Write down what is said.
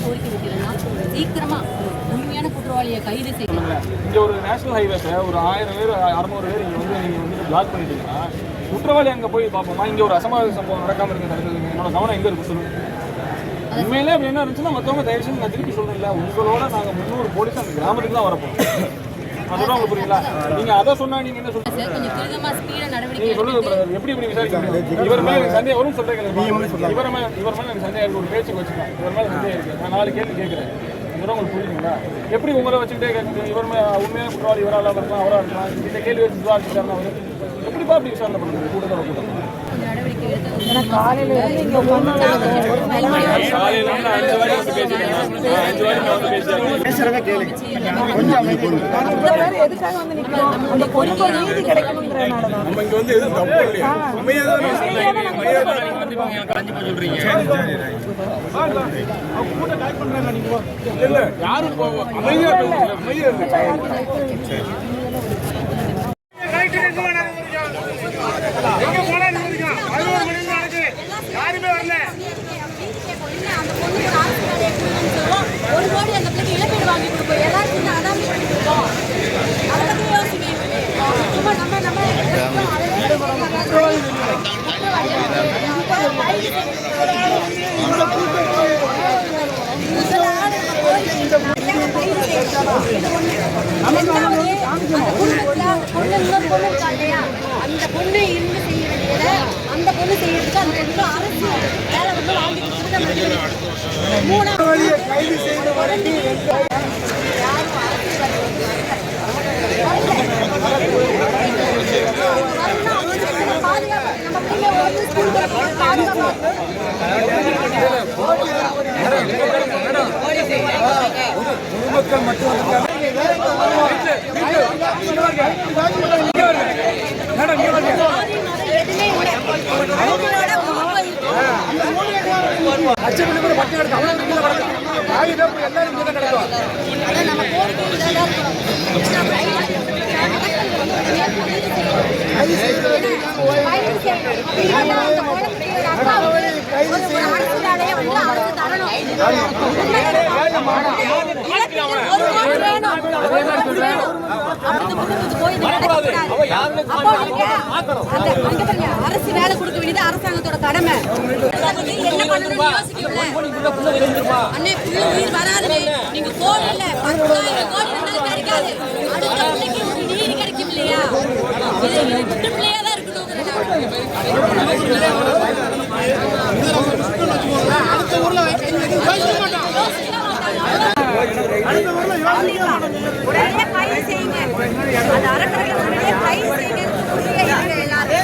கோரிக்கை வைக்கிறேன்னா சீக்கிரமா உண்மையான குற்றவாளியை கைது செய்யணும். இங்க ஒரு நேஷனல் ஹைவேஸை ஒரு 1000 பேர் 600 பேர் நீங்க வந்து பிளாக் பண்ணிட்டீங்கன்னா குற்றவாளி அங்க போய் பார்ப்போமா? இங்க ஒரு அசம்பாவித சம்பவம் நடக்காம இருக்கு. என்னோட கவனம் எங்க இருக்கு சொல்லுங்க. உண்மையிலே அப்படி என்ன இருந்துச்சுன்னா மற்றவங்க தயவு செஞ்சு நான் திருப்பி சொல்றேன்ல, உங்களோட நாங்க 300 போலீஸ் அந்த கிராமத்துக்கு தான் வரப்போம். அதோட உங்களுக்கு புரியுங்களா? நீங்க அதை சொன்னா நீங்க என்ன சொல்றீங்க? நீங்க சொல்லுங்க எப்படி இப்படி விசாரிக்க இவர் மேல எனக்கு சந்தேகம் வரும் சொல்றேன். இவர் மேல எனக்கு சந்தேகம் இருக்கு. ஒரு பேச்சுக்கு வச்சுக்கலாம். இவர் மேல சந்தேகம் இருக்கு. நான் 4 கேள்வி கேட்கிறேன். இதோட உங்களுக்கு புரியுதுங்களா? எப்படி உங்களை வச்சுக்கிட்டே இவர் உண்மையான குற்றவாளி இவரால் இருக்கலாம், அவராக இருக்கலாம், இந்த கேள்வி வச்சு விசாரிச்சுட்டாருன்னா அவர் எப்படிப்பா அப்படி விசாரணை பண்ணுறது? கூட்டத்தோட கூட்டம் காலையில 5 வாட்டி வந்து பேசிட்டேன். 5 வாட்டி வந்து பேசிட்டேன். பேசுறத கேளுங்க. கொஞ்சம் எதுக்காக வந்து நிக்கிறோம்? அந்த பொறுப்பு நீதி கிடைக்கணும்ங்கறனால தான். நம்ம இங்க வந்து எது தப்பு இல்லையா? உண்மையா தான் மரியாதை வந்து நீங்க கலஞ்சி போய் சொல்றீங்க. கூட்ட டைப் பண்றாங்க நீங்க. இல்ல யாரும் அமைதியா பேசுங்க. அமைதியா இருங்க. ரைட் இருக்கு வேணாம். எங்க போனா நிக்குங்க. 11 மணி நாளைக்கு யாருமே வரல. ஒரு கோடி அந்த பிள்ளைக்கு இழப்பீடு வாங்கி கொடுப்போம். எல்லாருக்கும் அதான் பண்ணிருக்கோம். அதை பத்தி யோசிக்க சும்மா நம்ம அந்த பொண்ணு இருந்து செய்ய வேண்டியதை அந்த பொண்ணு செய்யறதுக்கு அந்த பொண்ணு அரசு வேலை வந்து வாங்கி பொதுமக்கள் மட்டும் அரசு வேலை கொடுக்க வேண்டியது அரசாங்கத்தோட கடமை. என்ன பண்ணணும் அண்ணே உயிர் வராது. நீங்க கோடி இல்ல 10,000 கோடி இருந்தாலும் கிடைக்காது. அடுத்த பிள்ளைக்கு ஒரு நீதி கிடைக்கும் இல்லையா? இது பிள்ளையா தான் இருக்கணும். உடனே கைது செய்யுங்க. அந்த அறக்கட்டளை உடனே கைது செய்யுங்க. எல்லாரும்